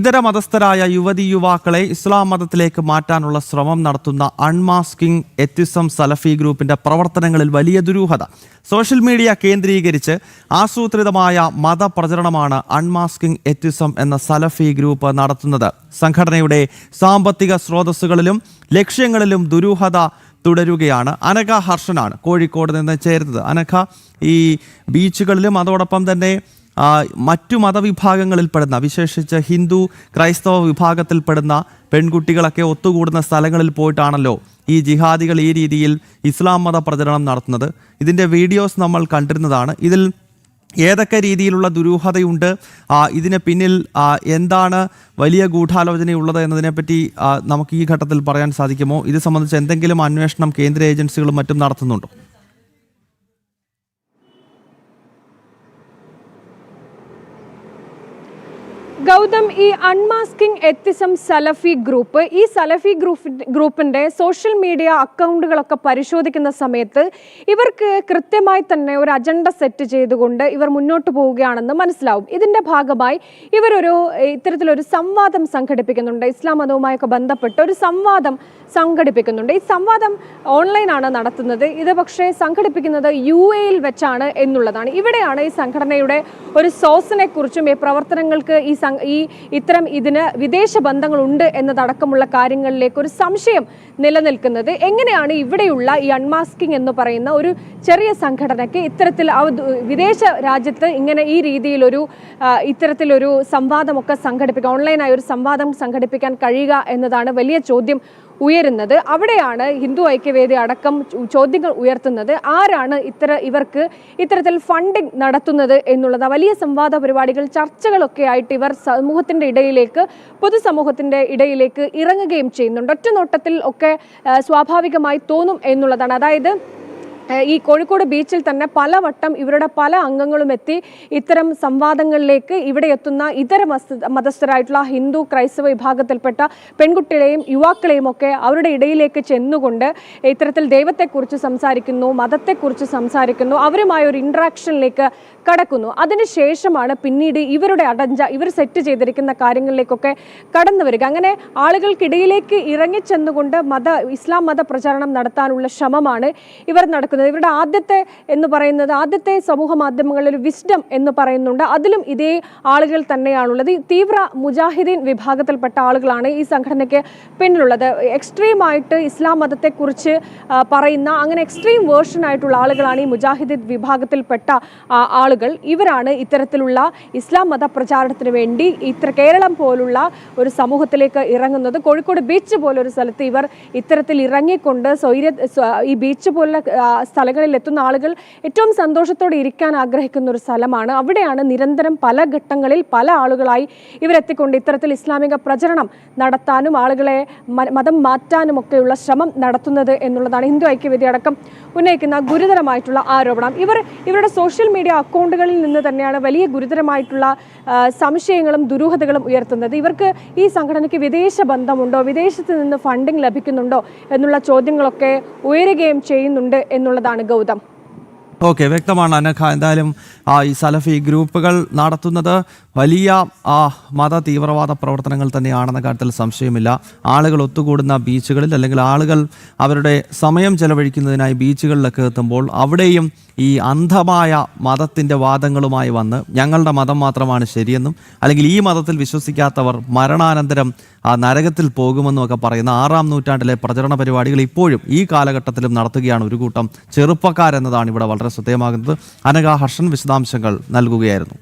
ഇതര മതസ്ഥരായ യുവതി യുവാക്കളെ ഇസ്ലാം മതത്തിലേക്ക് മാറ്റാനുള്ള ശ്രമം നടത്തുന്ന അൺമാസ്കിംഗ് എത്തിസം സലഫി ഗ്രൂപ്പിന്റെ പ്രവർത്തനങ്ങളിൽ വലിയ ദുരൂഹത. സോഷ്യൽ മീഡിയ കേന്ദ്രീകരിച്ച് ആസൂത്രിതമായ മതപ്രചരണമാണ് അൺമാസ്കിംഗ് എത്തിസം എന്ന സലഫി ഗ്രൂപ്പ് നടത്തുന്നത്. സംഘടനയുടെ സാമ്പത്തിക സ്രോതസ്സുകളിലും ലക്ഷ്യങ്ങളിലും ദുരൂഹത തുടരുകയാണ്. അനഘ ഹർഷനാണ് കോഴിക്കോട് നിന്ന് ചേരുന്നത്. അനഘ, ഈ ബീച്ചുകളിലും അതോടൊപ്പം തന്നെ മറ്റു മതവിഭാഗങ്ങളിൽപ്പെടുന്ന, വിശേഷിച്ച് ഹിന്ദു ക്രൈസ്തവ വിഭാഗത്തിൽപ്പെടുന്ന പെൺകുട്ടികളൊക്കെ ഒത്തുകൂടുന്ന സ്ഥലങ്ങളിൽ പോയിട്ടാണല്ലോ ഈ ജിഹാദികൾ ഈ രീതിയിൽ ഇസ്ലാം മത പ്രചരണം നടത്തുന്നത്. ഇതിൻ്റെ വീഡിയോസ് നമ്മൾ കണ്ടിരുന്നതാണ്. ഇതിൽ ഏതൊക്കെ രീതിയിലുള്ള ദുരൂഹതയുണ്ട്, ഇതിന് പിന്നിൽ എന്താണ് വലിയ ഗൂഢാലോചനയുള്ളത് എന്നതിനെപ്പറ്റി നമുക്ക് ഈ ഘട്ടത്തിൽ പറയാൻ സാധിക്കുമോ? ഇത് സംബന്ധിച്ച് എന്തെങ്കിലും അന്വേഷണം കേന്ദ്ര ഏജൻസികളും മറ്റും നടത്തുന്നുണ്ടോ? ഗൗതം, ഈ അൺമാസ്കിംഗ് എത്തിസം സലഫി ഗ്രൂപ്പ്, ഈ സലഫി ഗ്രൂപ്പിന്റെ സോഷ്യൽ മീഡിയ അക്കൗണ്ടുകളൊക്കെ പരിശോധിക്കുന്ന സമയത്ത് ഇവർക്ക് കൃത്യമായി തന്നെ ഒരു അജണ്ട സെറ്റ് ചെയ്തുകൊണ്ട് ഇവർ മുന്നോട്ട് പോവുകയാണെന്ന് മനസ്സിലാവും. ഇതിന്റെ ഭാഗമായി ഇവരൊരു ഇത്തരത്തിലൊരു സംവാദം സംഘടിപ്പിക്കുന്നുണ്ട്. ഇസ്ലാം മതവുമായൊക്കെ ബന്ധപ്പെട്ട് ഒരു സംവാദം സംഘടിപ്പിക്കുന്നുണ്ട്. ഈ സംവാദം ഓൺലൈനാണ് നടത്തുന്നത്. ഇത് പക്ഷേ സംഘടിപ്പിക്കുന്നത് UAE-യിൽ വെച്ചാണ് എന്നുള്ളതാണ്. ഇവിടെയാണ് ഈ സംഘടനയുടെ ഒരു സോഴ്സിനെ കുറിച്ചും ഈ പ്രവർത്തനങ്ങൾക്ക് ഇത്തരം ഇതിന് വിദേശ ബന്ധങ്ങളുണ്ട് എന്നതടക്കമുള്ള കാര്യങ്ങളിലേക്ക് ഒരു സംശയം നിലനിൽക്കുന്നത്. എങ്ങനെയാണ് ഇവിടെയുള്ള ഈ അൺമാസ്കിംഗ് എന്ന് പറയുന്ന ഒരു ചെറിയ സംഘടനയ്ക്ക് ഇത്തരത്തിൽ വിദേശ രാജ്യത്ത് ഇങ്ങനെ ഈ രീതിയിലൊരു ഇത്തരത്തിലൊരു സംവാദമൊക്കെ സംഘടിപ്പിക്കാൻ, ഓൺലൈനായി ഒരു സംവാദം സംഘടിപ്പിക്കാൻ കഴിയുക എന്നതാണ് വലിയ ചോദ്യം ഉയരുന്നത്. അവിടെയാണ് ഹിന്ദു ഐക്യവേദി അടക്കം ചോദ്യങ്ങൾ ഉയർത്തുന്നത്. ആരാണ് ഇവർക്ക് ഇത്തരത്തിൽ ഫണ്ടിങ് നടത്തുന്നത് എന്നുള്ളത്. വലിയ സംവാദ പരിപാടികൾ, ചർച്ചകളൊക്കെ ആയിട്ട് ഇവർ സമൂഹത്തിൻ്റെ ഇടയിലേക്ക്, പൊതുസമൂഹത്തിൻ്റെ ഇടയിലേക്ക് ഇറങ്ങുകയും ചെയ്യുന്നുണ്ട്. ഒറ്റ നോട്ടത്തിൽ ഒക്കെ സ്വാഭാവികമായി തോന്നും എന്നുള്ളതാണ്. അതായത് ഈ കോഴിക്കോട് ബീച്ചിൽ തന്നെ പലവട്ടം ഇവരുടെ പല അംഗങ്ങളും എത്തി ഇത്തരം സംവാദങ്ങളിലേക്ക് ഇവിടെ എത്തുന്ന ഇതര മതസ്ഥരായിട്ടുള്ള ഹിന്ദു ക്രൈസ്തവ വിഭാഗത്തിൽപ്പെട്ട പെൺകുട്ടികളെയും യുവാക്കളെയും ഒക്കെ അവരുടെ ഇടയിലേക്ക് ചെന്നുകൊണ്ട് ഇത്തരത്തിൽ ദൈവത്തെക്കുറിച്ച് സംസാരിക്കുന്നു, മതത്തെക്കുറിച്ച് സംസാരിക്കുന്നു, അവരുമായ ഒരു ഇൻട്രാക്ഷനിലേക്ക് കടക്കുന്നു. അതിനുശേഷമാണ് പിന്നീട് ഇവർ സെറ്റ് ചെയ്തിരിക്കുന്ന കാര്യങ്ങളിലേക്കൊക്കെ കടന്നു വരിക. അങ്ങനെ ആളുകൾക്കിടയിലേക്ക് ഇറങ്ങിച്ചെന്നുകൊണ്ട് ഇസ്ലാം മത പ്രചാരണം നടത്താനുള്ള ശ്രമമാണ് ഇവർ നടക്കുന്നത്. ഇവരുടെ ആദ്യത്തെ സമൂഹ മാധ്യമങ്ങളിൽ ഒരു വിസ്ഡം എന്ന് പറയുന്നുണ്ട്. അതിലും ഇതേ ആളുകൾ തന്നെയാണുള്ളത്. തീവ്ര മുജാഹിദീൻ വിഭാഗത്തിൽപ്പെട്ട ആളുകളാണ് ഈ സംഘടനയ്ക്ക് പിന്നിലുള്ളത്. എക്സ്ട്രീമായിട്ട് ഇസ്ലാം മതത്തെക്കുറിച്ച് പറയുന്ന, അങ്ങനെ എക്സ്ട്രീം വേർഷൻ ആയിട്ടുള്ള ആളുകളാണ് ഈ മുജാഹിദീൻ വിഭാഗത്തിൽപ്പെട്ട ആളുകൾ. ഇവരാണ് ഇത്തരത്തിലുള്ള ഇസ്ലാം മത പ്രചാരണത്തിന് വേണ്ടി കേരളം പോലുള്ള ഒരു സമൂഹത്തിലേക്ക് ഇറങ്ങുന്നത്. കോഴിക്കോട് ബീച്ച് പോലൊരു സ്ഥലത്ത് ഇവർ ഇത്തരത്തിൽ ഇറങ്ങിക്കൊണ്ട് ഈ ബീച്ച് പോലുള്ള സ്ഥലങ്ങളിൽ എത്തുന്ന ആളുകൾ ഏറ്റവും സന്തോഷത്തോടെ ഇരിക്കാൻ ആഗ്രഹിക്കുന്ന ഒരു സ്ഥലമാണ്. അവിടെയാണ് നിരന്തരം പല ഘട്ടങ്ങളിൽ പല ആളുകളായി ഇവരെത്തിക്കൊണ്ട് ഇത്തരത്തിൽ ഇസ്ലാമിക പ്രചരണം നടത്താനും ആളുകളെ മതം മാറ്റാനും ഒക്കെയുള്ള ശ്രമം നടത്തുന്നത് എന്നുള്ളതാണ് ഹിന്ദു ഐക്യവേദി അടക്കം ഉന്നയിക്കുന്ന ഗുരുതരമായിട്ടുള്ള ആരോപണം. ഇവരുടെ സോഷ്യൽ മീഡിയ അക്കൗണ്ടുകളിൽ നിന്ന് തന്നെയാണ് വലിയ ഗുരുതരമായിട്ടുള്ള സംശയങ്ങളും ദുരൂഹതകളും ഉയർത്തുന്നത്. ഇവർക്ക് ഈ സംഘടനയ്ക്ക് വിദേശ ബന്ധമുണ്ടോ, വിദേശത്ത് നിന്ന് ഫണ്ടിങ് ലഭിക്കുന്നുണ്ടോ എന്നുള്ള ചോദ്യങ്ങളൊക്കെ ഉയരുകയും ചെയ്യുന്നുണ്ട് എന്നുള്ളതാണ് ഗൗതം. ഓക്കെ, വ്യക്തമാണ് അനഘ. എന്തായാലും ഈ സലഫി ഗ്രൂപ്പുകൾ നടത്തുന്നത് വലിയ മത തീവ്രവാദ പ്രവർത്തനങ്ങൾ തന്നെയാണെന്ന കാര്യത്തിൽ സംശയമില്ല. ആളുകൾ ഒത്തുകൂടുന്ന ബീച്ചുകളിൽ, അല്ലെങ്കിൽ ആളുകൾ അവരുടെ സമയം ചെലവഴിക്കുന്നതിനായി ബീച്ചുകളിലൊക്കെ എത്തുമ്പോൾ അവിടെയും ഈ അന്ധമായ മതത്തിൻ്റെ വാദങ്ങളുമായി വന്ന് ഞങ്ങളുടെ മതം മാത്രമാണ് ശരിയെന്നും, അല്ലെങ്കിൽ ഈ മതത്തിൽ വിശ്വസിക്കാത്തവർ മരണാനന്തരം നരകത്തിൽ പോകുമെന്നും ഒക്കെ പറയുന്ന 6-ാം നൂറ്റാണ്ടിലെ പ്രചരണ പരിപാടികൾ ഇപ്പോഴും ഈ കാലഘട്ടത്തിലും നടത്തുകയാണ് ഒരു കൂട്ടം ചെറുപ്പക്കാരെന്നതാണ് ഇവിടെ വളരെ ശ്രദ്ധേയമാകുന്നത്. അനഘ ഹർഷൻ വിശദാംശങ്ങൾ നൽകുകയായിരുന്നു.